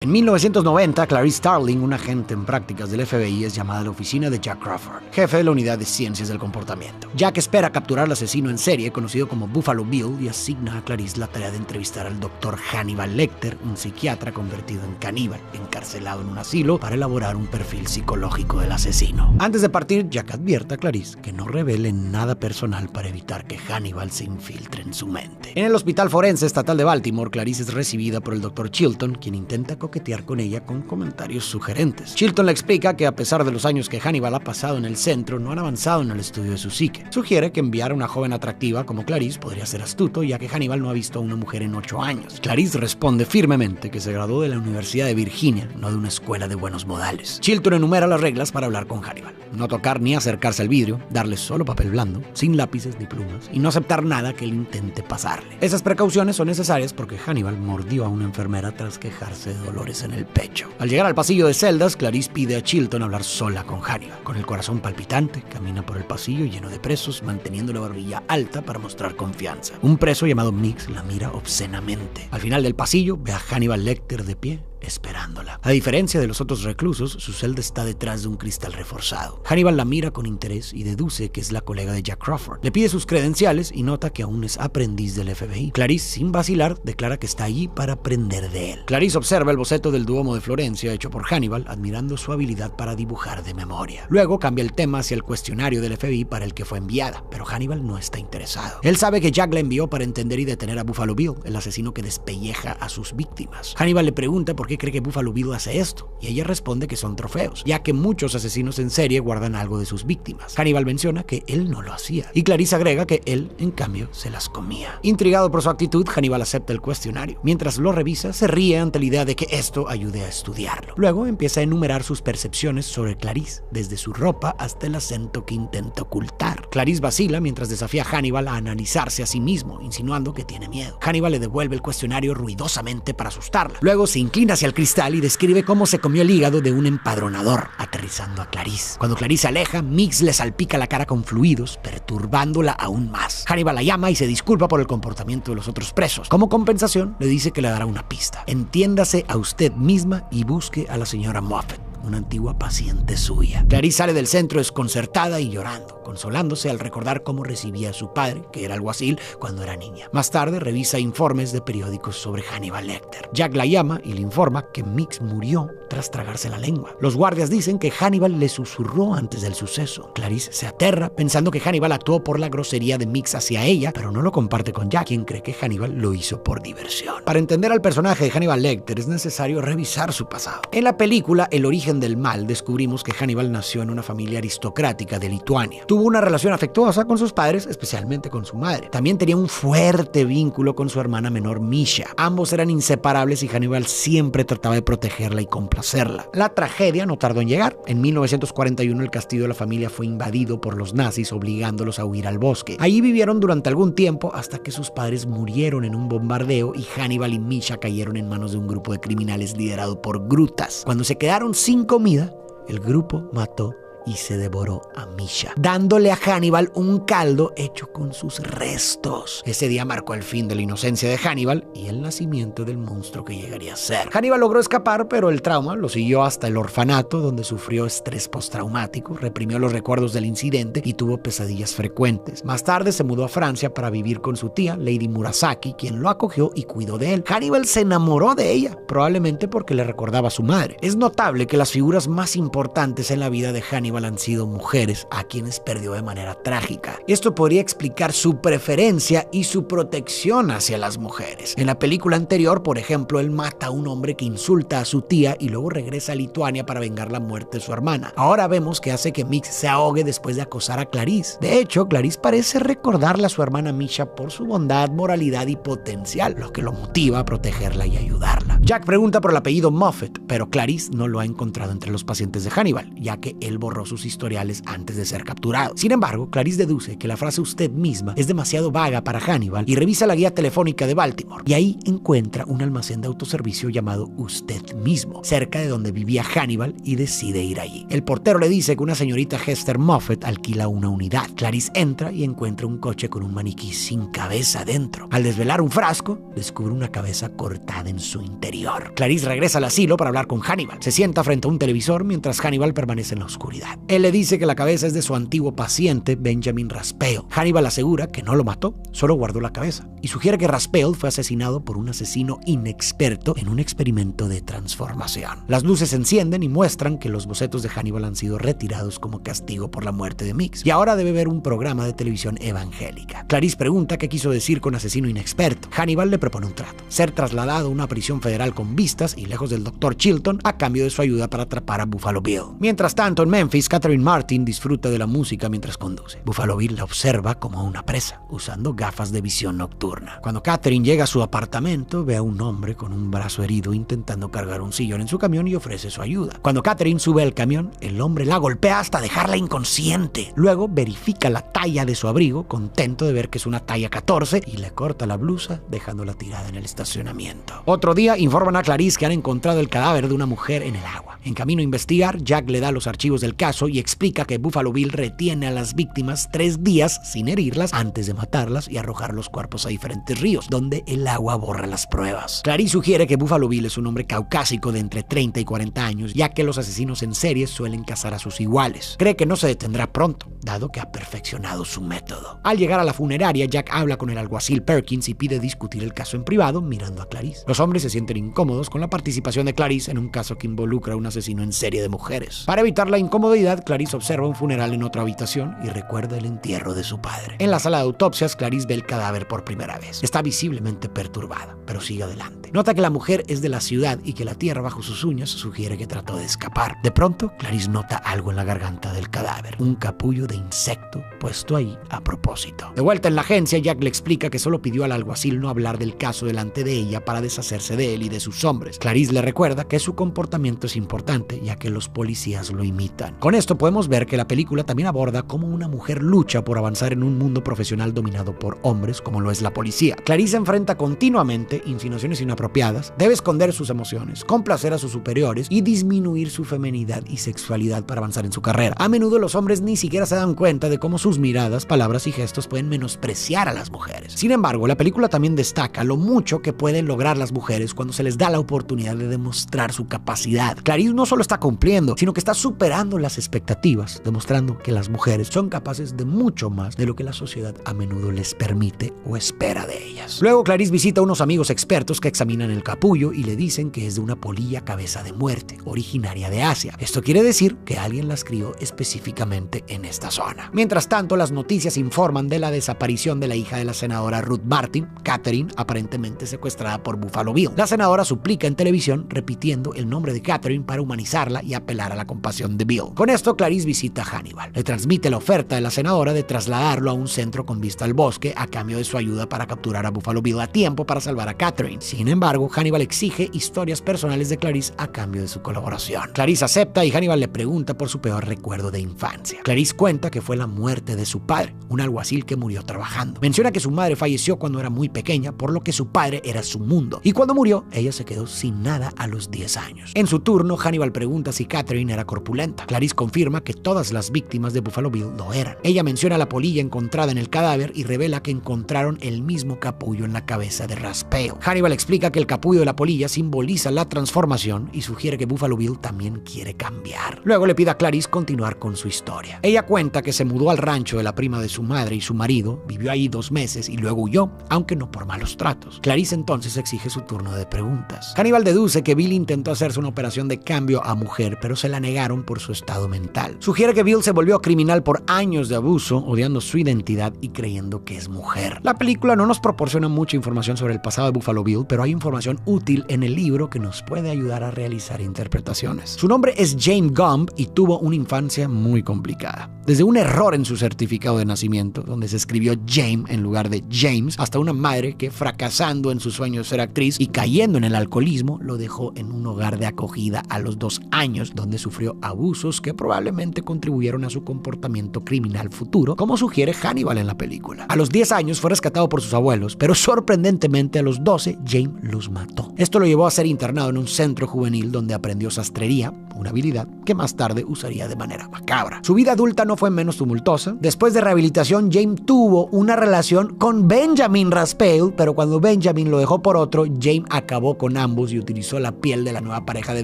En 1990, Clarice Starling, una agente en prácticas del FBI, es llamada a la oficina de Jack Crawford, jefe de la unidad de ciencias del comportamiento. Jack espera capturar al asesino en serie, conocido como Buffalo Bill, y asigna a Clarice la tarea de entrevistar al Dr. Hannibal Lecter, un psiquiatra convertido en caníbal, encarcelado en un asilo, para elaborar un perfil psicológico del asesino. Antes de partir, Jack advierte a Clarice que no revele nada personal para evitar que Hannibal se infiltre en su mente. En el Hospital Forense Estatal de Baltimore, Clarice es recibida por el Dr. Chilton, quien intenta coquetear con ella con comentarios sugerentes. Chilton le explica que a pesar de los años que Hannibal ha pasado en el centro, no han avanzado en el estudio de su psique. Sugiere que enviar a una joven atractiva como Clarice podría ser astuto, ya que Hannibal no ha visto a una mujer en 8 años. Clarice responde firmemente que se graduó de la Universidad de Virginia, no de una escuela de buenos modales. Chilton enumera las reglas para hablar con Hannibal: no tocar ni acercarse al vidrio, darle solo papel blando, sin lápices ni plumas, y no aceptar nada que él intente pasarle. Esas precauciones son necesarias porque Hannibal mordió a una enfermera tras quejarse de dolores en el pecho. Al llegar al pasillo de celdas, Clarice pide a Chilton hablar sola con Hannibal. Con el corazón palpitante, camina por el pasillo lleno de presos, manteniendo la barbilla alta para mostrar confianza. Un preso llamado Mix la mira obscenamente. Al final del pasillo, ve a Hannibal Lecter de pie, esperándola. A diferencia de los otros reclusos, su celda está detrás de un cristal reforzado. Hannibal la mira con interés y deduce que es la colega de Jack Crawford. Le pide sus credenciales y nota que aún es aprendiz del FBI. Clarice, sin vacilar, declara que está allí para aprender de él. Clarice observa el boceto del Duomo de Florencia hecho por Hannibal, admirando su habilidad para dibujar de memoria. Luego cambia el tema hacia el cuestionario del FBI para el que fue enviada, pero Hannibal no está interesado. Él sabe que Jack la envió para entender y detener a Buffalo Bill, el asesino que despelleja a sus víctimas. Hannibal le pregunta por qué cree que Buffalo Bill hace esto, y ella responde que son trofeos, ya que muchos asesinos en serie guardan algo de sus víctimas. Hannibal menciona que él no lo hacía, y Clarice agrega que él, en cambio, se las comía. Intrigado por su actitud, Hannibal acepta el cuestionario. Mientras lo revisa, se ríe ante la idea de que esto ayude a estudiarlo. Luego empieza a enumerar sus percepciones sobre Clarice, desde su ropa hasta el acento que intenta ocultar. Clarice vacila mientras desafía a Hannibal a analizarse a sí mismo, insinuando que tiene miedo. Hannibal le devuelve el cuestionario ruidosamente para asustarla. Luego se inclina hacia el cristal y describe cómo se comió el hígado de un empadronador, aterrizando a Clarice. Cuando Clarice se aleja, Mix le salpica la cara con fluidos, perturbándola aún más. Hannibal la llama y se disculpa por el comportamiento de los otros presos. Como compensación, le dice que le dará una pista: entiéndase a usted misma y busque a la señora Moffat, una antigua paciente suya. Clarice sale del centro desconcertada y llorando, consolándose al recordar cómo recibía a su padre, que era alguacil, cuando era niña. Más tarde revisa informes de periódicos sobre Hannibal Lecter. Jack la llama y le informa que Mix murió tras tragarse la lengua. Los guardias dicen que Hannibal le susurró antes del suceso. Clarice se aterra pensando que Hannibal actuó por la grosería de Mix hacia ella, pero no lo comparte con Jack, quien cree que Hannibal lo hizo por diversión. Para entender al personaje de Hannibal Lecter es necesario revisar su pasado. En la película El origen del mal descubrimos que Hannibal nació en una familia aristocrática de Lituania. Tuvo una relación afectuosa con sus padres, especialmente con su madre. También tenía un fuerte vínculo con su hermana menor Misha. Ambos eran inseparables y Hannibal siempre trataba de protegerla y complacerla. La tragedia no tardó en llegar. En 1941 el castillo de la familia fue invadido por los nazis, obligándolos a huir al bosque. Allí vivieron durante algún tiempo hasta que sus padres murieron en un bombardeo y Hannibal y Misha cayeron en manos de un grupo de criminales liderado por Grutas. Cuando se quedaron sin comida, el grupo mató y se devoró a Misha, dándole a Hannibal un caldo hecho con sus restos. Ese día marcó el fin de la inocencia de Hannibal y el nacimiento del monstruo que llegaría a ser. Hannibal logró escapar, pero el trauma lo siguió hasta el orfanato, donde sufrió estrés postraumático, reprimió los recuerdos del incidente y tuvo pesadillas frecuentes. Más tarde se mudó a Francia para vivir con su tía, Lady Murasaki, quien lo acogió y cuidó de él. Hannibal se enamoró de ella, probablemente porque le recordaba a su madre. Es notable que las figuras más importantes en la vida de Hannibal han sido mujeres, a quienes perdió de manera trágica. Esto podría explicar su preferencia y su protección hacia las mujeres. En la película anterior, por ejemplo, él mata a un hombre que insulta a su tía y luego regresa a Lituania para vengar la muerte de su hermana. Ahora vemos que hace que Mix se ahogue después de acosar a Clarice. De hecho, Clarice parece recordarle a su hermana Misha por su bondad, moralidad y potencial, lo que lo motiva a protegerla y ayudarla. Jack pregunta por el apellido Moffat, pero Clarice no lo ha encontrado entre los pacientes de Hannibal, ya que él borró sus historiales antes de ser capturado. Sin embargo, Clarice deduce que la frase "usted misma" es demasiado vaga para Hannibal y revisa la guía telefónica de Baltimore, y ahí encuentra un almacén de autoservicio llamado Usted Mismo, cerca de donde vivía Hannibal, y decide ir allí. El portero le dice que una señorita Hester Moffat alquila una unidad. Clarice entra y encuentra un coche con un maniquí sin cabeza dentro. Al desvelar un frasco, descubre una cabeza cortada en su interior. interior. Clarice regresa al asilo para hablar con Hannibal. Se sienta frente a un televisor mientras Hannibal permanece en la oscuridad. Él le dice que la cabeza es de su antiguo paciente, Benjamin Raspail. Hannibal asegura que no lo mató, solo guardó la cabeza, y sugiere que Raspail fue asesinado por un asesino inexperto en un experimento de transformación. Las luces se encienden y muestran que los bocetos de Hannibal han sido retirados como castigo por la muerte de Mix, y ahora debe ver un programa de televisión evangélica. Clarice pregunta qué quiso decir con asesino inexperto. Hannibal le propone un trato: ser trasladado a una prisión federal con vistas y lejos del Dr. Chilton a cambio de su ayuda para atrapar a Buffalo Bill. Mientras tanto, en Memphis, Catherine Martin disfruta de la música mientras conduce. Buffalo Bill la observa como a una presa, usando gafas de visión nocturna. Cuando Catherine llega a su apartamento, ve a un hombre con un brazo herido intentando cargar un sillón en su camión y ofrece su ayuda. Cuando Catherine sube al camión, el hombre la golpea hasta dejarla inconsciente. Luego verifica la talla de su abrigo, contento de ver que es una talla 14, y le corta la blusa, dejándola tirada en el estacionamiento. Otro día informan a Clarice que han encontrado el cadáver de una mujer en el agua. En camino a investigar, Jack le da los archivos del caso y explica que Buffalo Bill retiene a las víctimas 3 días sin herirlas antes de matarlas y arrojar los cuerpos a diferentes ríos, donde el agua borra las pruebas. Clarice sugiere que Buffalo Bill es un hombre caucásico de entre 30 y 40 años, ya que los asesinos en serie suelen cazar a sus iguales. Cree que no se detendrá pronto, dado que ha perfeccionado su método. Al llegar a la funeraria, Jack habla con el alguacil Perkins y pide discutir el caso en privado mirando a Clarice. Los hombres se sienten incómodos con la participación de Clarice en un caso que involucra a un asesino en serie de mujeres. Para evitar la incomodidad, Clarice observa un funeral en otra habitación y recuerda el entierro de su padre. En la sala de autopsias, Clarice ve el cadáver por primera vez. Está visiblemente perturbada, pero sigue adelante. Nota que la mujer es de la ciudad y que la tierra bajo sus uñas sugiere que trató de escapar. De pronto, Clarice nota algo en la garganta del cadáver, un capullo de insecto puesto ahí a propósito. De vuelta en la agencia, Jack le explica que solo pidió al alguacil no hablar del caso delante de ella para deshacerse de él y de sus hombres. Clarice le recuerda que su comportamiento es importante, ya que los policías lo imitan. Con esto podemos ver que la película también aborda cómo una mujer lucha por avanzar en un mundo profesional dominado por hombres, como lo es la policía. Clarice enfrenta continuamente insinuaciones inapropiadas, debe esconder sus emociones, complacer a sus superiores y disminuir su feminidad y sexualidad para avanzar en su carrera. A menudo los hombres ni siquiera se dan cuenta de cómo sus miradas, palabras y gestos pueden menospreciar a las mujeres. Sin embargo, la película también destaca lo mucho que pueden lograr las mujeres cuando se les da la oportunidad de demostrar su capacidad. Clarice no solo está cumpliendo, sino que está superando las expectativas, demostrando que las mujeres son capaces de mucho más de lo que la sociedad a menudo les permite o espera de ellas. Luego, Clarice visita a unos amigos expertos que examinan el capullo y le dicen que es de una polilla cabeza de muerte, originaria de Asia. Esto quiere decir que alguien las crió específicamente en esta zona. Mientras tanto, las noticias informan de la desaparición de la hija de la senadora Ruth Martin, Catherine, aparentemente secuestrada por Buffalo Bill. La senadora suplica en televisión repitiendo el nombre de Catherine para humanizarla y apelar a la compasión de Bill. Con esto, Clarice visita a Hannibal. Le transmite la oferta de la senadora de trasladarlo a un centro con vista al bosque a cambio de su ayuda para capturar a Buffalo Bill a tiempo para salvar a Catherine. Sin embargo, Hannibal exige historias personales de Clarice a cambio de su colaboración. Clarice acepta y Hannibal le pregunta por su peor recuerdo de infancia. Clarice cuenta que fue la muerte de su padre, un alguacil que murió trabajando. Menciona que su madre falleció cuando era muy pequeña, por lo que su padre era su mundo. Y cuando murió, ella se quedó sin nada a los 10 años. En su turno, Hannibal pregunta si Catherine era corpulenta. Clarice confirma que todas las víctimas de Buffalo Bill lo eran. Ella menciona la polilla encontrada en el cadáver y revela que encontraron el mismo capullo en la cabeza de Raspail. Hannibal explica que el capullo de la polilla simboliza la transformación y sugiere que Buffalo Bill también quiere cambiar. Luego le pide a Clarice continuar con su historia. Ella cuenta que se mudó al rancho de la prima de su madre y su marido, vivió ahí 2 meses y luego huyó, aunque no por malos tratos. Clarice entonces exige su turno de preguntas. Hannibal deduce que Bill intentó hacerse una operación de cambio a mujer, pero se la negaron por su estado mental. Sugiere que Bill se volvió criminal por años de abuso, odiando su identidad y creyendo que es mujer. La película no nos proporciona mucha información sobre el pasado de Buffalo Bill, pero hay información útil en el libro que nos puede ayudar a realizar interpretaciones. Su nombre es Jane Gumb y tuvo una infancia muy complicada. Desde un error en su certificado de nacimiento, donde se escribió Jane en lugar de James, hasta una madre que, fracasando en su sueño de ser actriz y cayendo en el alcoholismo, lo dejó en un hogar de acogida a los los 2 años, donde sufrió abusos que probablemente contribuyeron a su comportamiento criminal futuro, como sugiere Hannibal en la película. A los 10 años fue rescatado por sus abuelos, pero sorprendentemente a los 12 James los mató. Esto lo llevó a ser internado en un centro juvenil donde aprendió sastrería, una habilidad que más tarde usaría de manera macabra. Su vida adulta no fue menos tumultuosa. Después de rehabilitación, James tuvo una relación con Benjamin Raspail, pero cuando Benjamin lo dejó por otro, James acabó con ambos y utilizó la piel de la nueva pareja de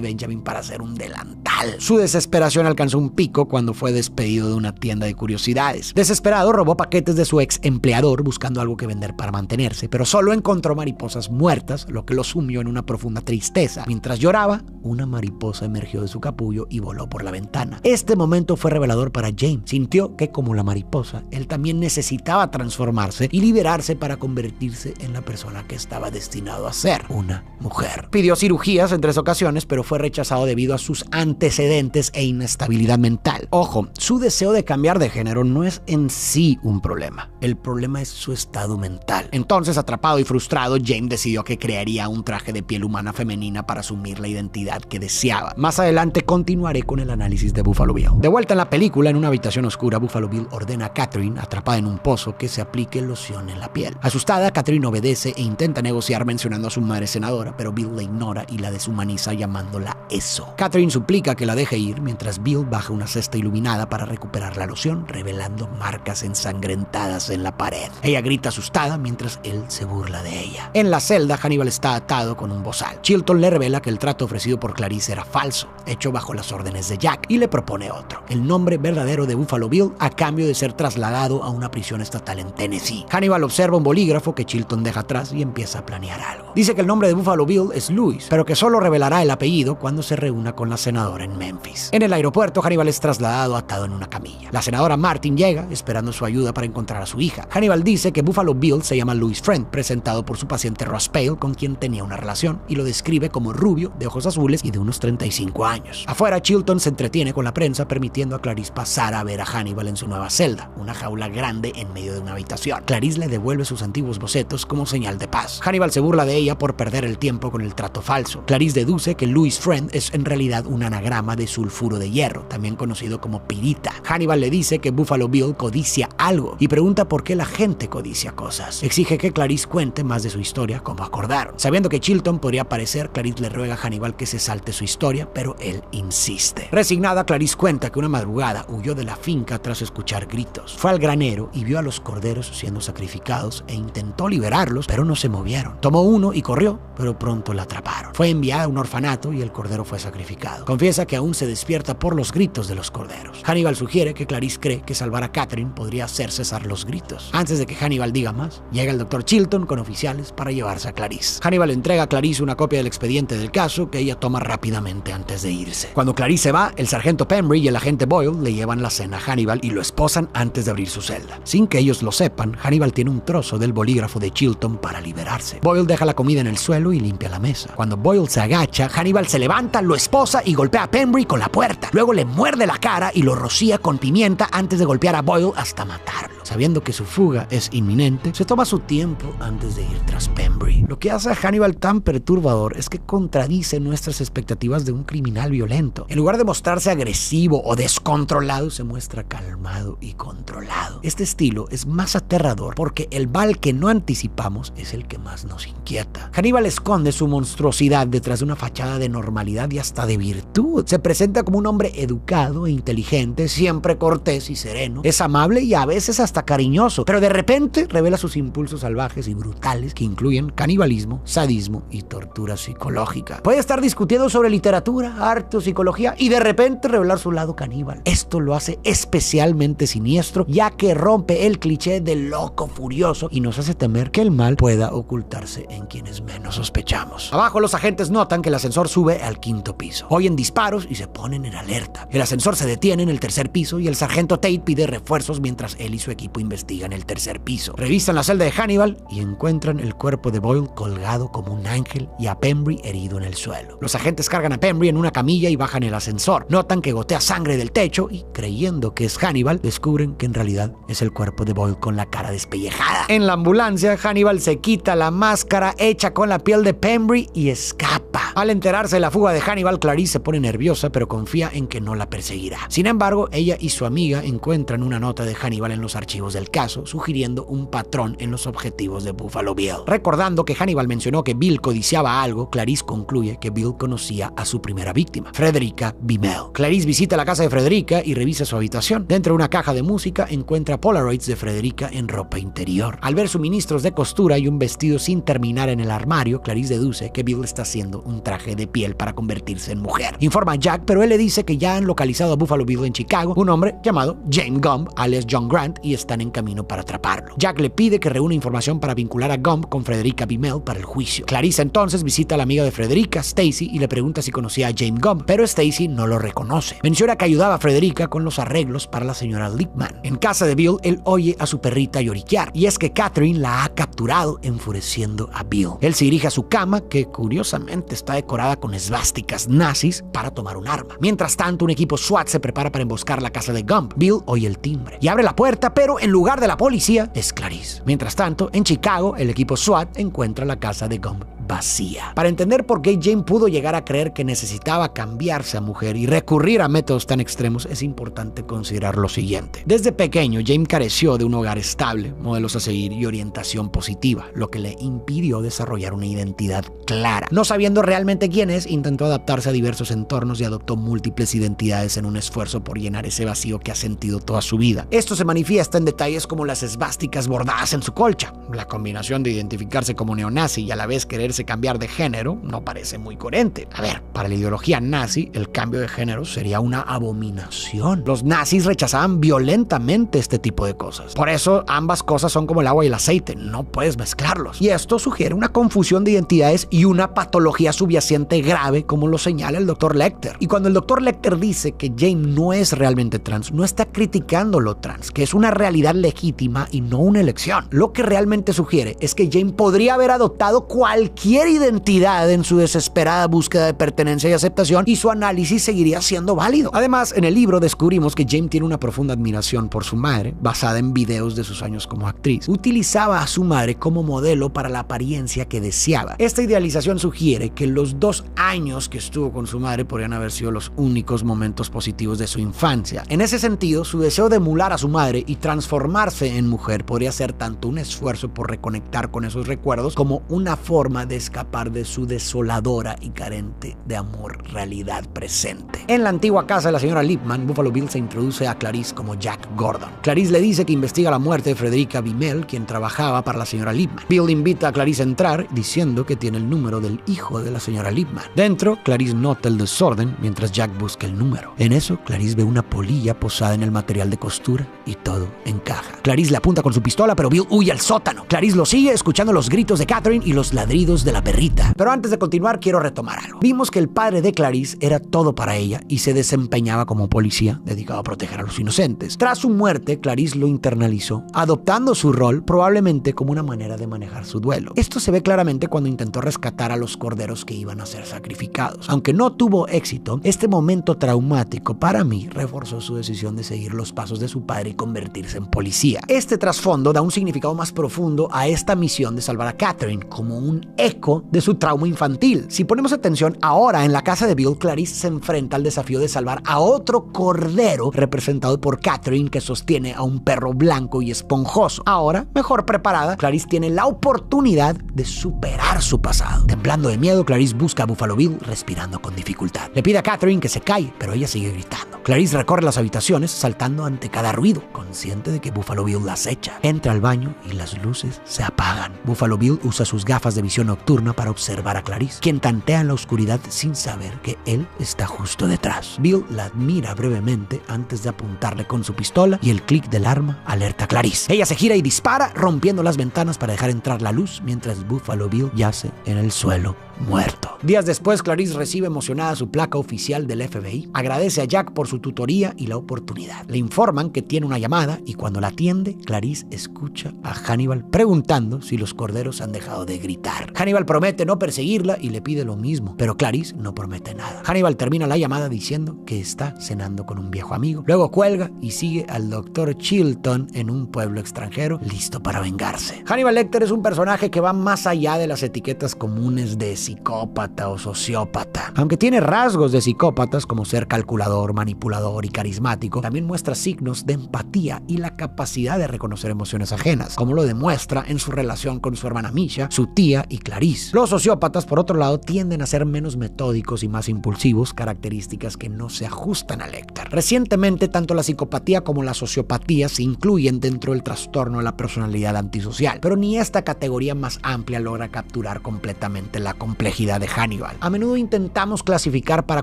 Benjamin para hacer un delantal. Su desesperación alcanzó un pico cuando fue despedido de una tienda de curiosidades. Desesperado, robó paquetes de su ex empleador buscando algo que vender para mantenerse, pero solo encontró mariposas muertas, lo que lo sumió en una profunda tristeza. Mientras lloraba, una mariposa emergió de su capullo y voló por la ventana. Este momento fue revelador para James. Sintió que, como la mariposa, él también necesitaba transformarse y liberarse para convertirse en la persona que estaba destinado a ser, una mujer. Pidió cirugías en 3 ocasiones, pero fue rechazado debido a sus antecedentes e inestabilidad mental. Ojo, su deseo de cambiar de género no es en sí un problema. El problema es su estado mental. Entonces, atrapado y frustrado, James decidió que crearía un traje de piel humana femenina para asumir la identidad que deseaba. Más adelante continuaré con el análisis de Buffalo Bill. De vuelta en la película, en una habitación oscura, Buffalo Bill ordena a Catherine, atrapada en un pozo, que se aplique loción en la piel. Asustada, Catherine obedece e intenta negociar mencionando a su madre senadora, pero Bill la ignora y la deshumaniza llamándola eso. Catherine suplica que la deje ir, mientras Bill baja una cesta iluminada para recuperar la loción, revelando marcas ensangrentadas en la pared. Ella grita asustada mientras él se burla de ella. En la celda, Hannibal está atado con un bozal. Chilton le revela que el trato ofrecido por Clarice era falso, hecho bajo las órdenes de Jack, y le propone otro, el nombre verdadero de Buffalo Bill, a cambio de ser trasladado a una prisión estatal en Tennessee. Hannibal observa un bolígrafo que Chilton deja atrás y empieza a planear algo. Dice que el nombre de Buffalo Bill es Louis, pero que solo revelará el apellido cuando se reúna con la senadora en Memphis. En el aeropuerto, Hannibal es trasladado atado en una camilla. La senadora Martin llega, esperando su ayuda para encontrar a su hija. Hannibal dice que Buffalo Bill se llama Louis Friend, presentado por su paciente Raspail, con quien tenía una relación, y lo describe como rubio, de ojos azules y de unos 35 años. Afuera, Chilton se entretiene con la prensa, permitiendo a Clarice pasar a ver a Hannibal en su nueva celda, una jaula grande en medio de una habitación. Clarice le devuelve sus antiguos bocetos como señal de paz. Hannibal se burla de ella por perder el tiempo con el trato falso. Clarice deduce que Louis Friend es en realidad un anagrama de sulfuro de hierro, también conocido como pirita. Hannibal le dice que Buffalo Bill codicia algo y pregunta por qué la gente codicia cosas. Exige que Clarice cuente más de su historia como acordaron. Sabiendo que Chilton podría aparecer, Clarice le ruega a Hannibal que se salte su historia, pero él insiste. Resignada, Clarice cuenta que una madrugada huyó de la finca tras escuchar gritos. Fue al granero y vio a los corderos siendo sacrificados e intentó liberarlos, pero no se movieron. Tomó uno y corrió, pero pronto la atraparon. Fue enviada a un orfanato y el cordero fue sacrificado. Confiesa que aún se despierta por los gritos de los corderos. Hannibal sugiere que Clarice cree que salvar a Catherine podría hacer cesar los gritos. Antes de que Hannibal diga más, llega el Dr. Chilton con oficiales para llevarse a Clarice. Hannibal entrega a Clarice una copia del expediente del caso que ella toma rápidamente antes de irse. Cuando Clarice se va, el sargento Pembry y el agente Boyle le llevan la cena a Hannibal y lo esposan antes de abrir su celda. Sin que ellos lo sepan, Hannibal tiene un trozo del bolígrafo de Chilton para liberarse. Boyle deja la comida en el suelo y limpia la mesa. Cuando Boyle se agacha, Hannibal se levanta, lo esposa y golpea a Pembry con la puerta. Luego le muerde la cara y lo rocía con pimienta antes de golpear a Boyle hasta matarlo. Sabiendo que su fuga es inminente, se toma su tiempo antes de ir tras Pembry. Lo que hace a Hannibal tan perturbador es que contradice nuestras expectativas de un criminal violento. En lugar de mostrarse agresivo o descontrolado, se muestra calmado y controlado. Este estilo es más aterrador porque el mal que no anticipamos es el que más nos inquieta. Hannibal esconde su monstruosidad detrás de una fachada de normalidad y hasta de virtud. Se presenta como un hombre educado e inteligente, siempre cortés y sereno. Es amable y a veces hasta cariñoso, pero de repente revela sus impulsos salvajes y brutales que incluyen canibalismo, sadismo y tortura psicológica. Puede estar discutiendo sobre literatura, arte o psicología y de repente revelar su lado caníbal. Esto lo hace especialmente siniestro, ya que rompe el cliché del loco furioso y nos hace temer que el mal pueda ocultarse en quienes menos sospechamos. Abajo, los agentes notan que el ascensor sube al 5º piso. Oyen disparos y se ponen en alerta. El ascensor se detiene en el 3er piso y el sargento Tate pide refuerzos mientras él y su equipo equipo investiga en el tercer piso. Revisan la celda de Hannibal y encuentran el cuerpo de Boyle colgado como un ángel y a Pembry herido en el suelo. Los agentes cargan a Pembry en una camilla y bajan el ascensor. Notan que gotea sangre del techo y, creyendo que es Hannibal, descubren que en realidad es el cuerpo de Boyle con la cara despellejada. En la ambulancia, Hannibal se quita la máscara hecha con la piel de Pembry y escapa. Al enterarse de la fuga de Hannibal, Clarice se pone nerviosa, pero confía en que no la perseguirá. Sin embargo, ella y su amiga encuentran una nota de Hannibal en los archivos del caso, sugiriendo un patrón en los objetivos de Buffalo Bill. Recordando que Hannibal mencionó que Bill codiciaba algo, Clarice concluye que Bill conocía a su primera víctima, Frederica Bimmel. Clarice visita la casa de Frederica y revisa su habitación. Dentro de una caja de música encuentra Polaroids de Frederica en ropa interior. Al ver suministros de costura y un vestido sin terminar en el armario, Clarice deduce que Bill está haciendo un traje de piel para convertirse en mujer. Informa a Jack, pero él le dice que ya han localizado a Buffalo Bill en Chicago, un hombre llamado James Gumb, alias John Grant, y están en camino para atraparlo. Jack le pide que reúna información para vincular a Gumb con Frederica Bimmel para el juicio. Clarice entonces visita a la amiga de Frederica, Stacy, y le pregunta si conocía a James Gumb, pero Stacy no lo reconoce. Menciona que ayudaba a Frederica con los arreglos para la señora Lippman. En casa de Bill, él oye a su perrita lloriquear, y es que Catherine la ha capturado, enfureciendo a Bill. Él se dirige a su cama, que curiosamente está decorada con esvásticas nazis, para tomar un arma. Mientras tanto, un equipo SWAT se prepara para emboscar la casa de Gumb. Bill oye el timbre y abre la puerta, pero en lugar de la policía es Clarice. Mientras tanto, en Chicago, el equipo SWAT encuentra la casa de Gumb vacía. Para entender por qué James pudo llegar a creer que necesitaba cambiarse a mujer y recurrir a métodos tan extremos, es importante considerar lo siguiente. Desde pequeño, James careció de un hogar estable, modelos a seguir y orientación positiva, lo que le impidió desarrollar una identidad clara. No sabiendo realmente quién es, intentó adaptarse a diversos entornos y adoptó múltiples identidades en un esfuerzo por llenar ese vacío que ha sentido toda su vida. Esto se manifiesta en detalles como las esvásticas bordadas en su colcha. La combinación de identificarse como neonazi y a la vez quererse cambiar de género no parece muy coherente. A ver, para la ideología nazi, el cambio de género sería una abominación. Los nazis rechazaban violentamente este tipo de cosas. Por eso, ambas cosas son como el agua y el aceite, no puedes mezclarlos. Y esto sugiere una confusión de identidades y una patología subyacente grave, como lo señala el Dr. Lecter. Y cuando el Dr. Lecter dice que James no es realmente trans, no está criticando lo trans, que es una realidad legítima y no una elección. Lo que realmente sugiere es que James podría haber adoptado cualquier identidad en su desesperada búsqueda de pertenencia y aceptación, y su análisis seguiría siendo válido. Además, en el libro descubrimos que James tiene una profunda admiración por su madre, basada en videos de sus años como actriz. Utilizaba a su madre como modelo para la apariencia que deseaba. Esta idealización sugiere que los 2 años que estuvo con su madre podrían haber sido los únicos momentos positivos de su infancia. En ese sentido, su deseo de emular a su madre y transformarse en mujer podría ser tanto un esfuerzo por reconectar con esos recuerdos como una forma de escapar de su desoladora y carente de amor realidad presente. En la antigua casa de la señora Lippman, Buffalo Bill se introduce a Clarice como Jack Gordon. Clarice le dice que investiga la muerte de Frederica Bimmel, quien trabajaba para la señora Lippman. Bill invita a Clarice a entrar, diciendo que tiene el número del hijo de la señora Lippman. Dentro, Clarice nota el desorden mientras Jack busca el número. En eso, Clarice ve una polilla posada en el material de costura y todo encaja. Clarice le apunta con su pistola, pero Bill huye al sótano. Clarice lo sigue, escuchando los gritos de Catherine y los ladridos de la perrita. Pero antes de continuar, quiero retomar algo. Vimos que el padre de Clarice era todo para ella y se desempeñaba como policía dedicado a proteger a los inocentes. Tras su muerte, Clarice lo internalizó, adoptando su rol probablemente como una manera de manejar su duelo. Esto se ve claramente cuando intentó rescatar a los corderos que iban a ser sacrificados. Aunque no tuvo éxito, este momento traumático para mí reforzó su decisión de seguir los pasos de su padre y convertirse en policía. Este trasfondo da un significado más profundo a esta misión de salvar a Catherine, como un eco de su trauma infantil. Si ponemos atención, ahora en la casa de Bill, Clarice se enfrenta al desafío de salvar a otro cordero representado por Catherine, que sostiene a un perro blanco y esponjoso. Ahora, mejor preparada, Clarice tiene la oportunidad de superar su pasado. Temblando de miedo, Clarice busca a Buffalo Bill respirando con dificultad. Le pide a Catherine que se calle, pero ella sigue gritando. Clarice recorre las habitaciones saltando ante cada ruido, consciente de que Buffalo Bill la acecha. Entra al baño y las luces se apagan. Buffalo Bill usa sus gafas de visión nocturna para observar a Clarice, quien tantea en la oscuridad sin saber que él está justo detrás. Bill la admira brevemente antes de apuntarle con su pistola y el clic del arma alerta a Clarice. Ella se gira y dispara, rompiendo las ventanas para dejar entrar la luz, mientras Buffalo Bill yace en el suelo muerto. Días después, Clarice recibe emocionada su placa oficial del FBI, agradece a Jack por su tutoría y la oportunidad. Le informan que tiene una llamada y cuando la atiende, Clarice escucha a Hannibal preguntando si los corderos han dejado de gritar. Hannibal promete no perseguirla y le pide lo mismo, pero Clarice no promete nada. Hannibal termina la llamada diciendo que está cenando con un viejo amigo. Luego cuelga y sigue al Dr. Chilton en un pueblo extranjero, listo para vengarse. Hannibal Lecter es un personaje que va más allá de las etiquetas comunes de psicópata o sociópata. Aunque tiene rasgos de psicópatas como ser calculador, manipulador y carismático, también muestra signos de empatía y la capacidad de reconocer emociones ajenas, como lo demuestra en su relación con su hermana Misha, su tía y Clarice. Los sociópatas, por otro lado, tienden a ser menos metódicos y más impulsivos, características que no se ajustan a Lecter. Recientemente, tanto la psicopatía como la sociopatía se incluyen dentro del trastorno de la personalidad antisocial, pero ni esta categoría más amplia logra capturar completamente la complejidad de Hannibal. A menudo intentamos clasificar para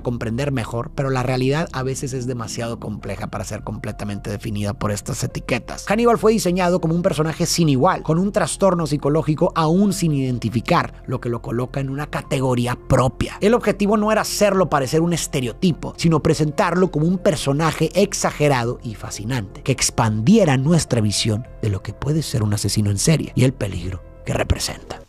comprender mejor, pero la realidad a veces es demasiado compleja para ser completamente definida por estas etiquetas. Hannibal fue diseñado como un personaje sin igual, con un trastorno psicológico aún sin identificar, lo que lo coloca en una categoría propia. El objetivo no era hacerlo parecer un estereotipo, sino presentarlo como un personaje exagerado y fascinante, que expandiera nuestra visión de lo que puede ser un asesino en serie y el peligro que representa.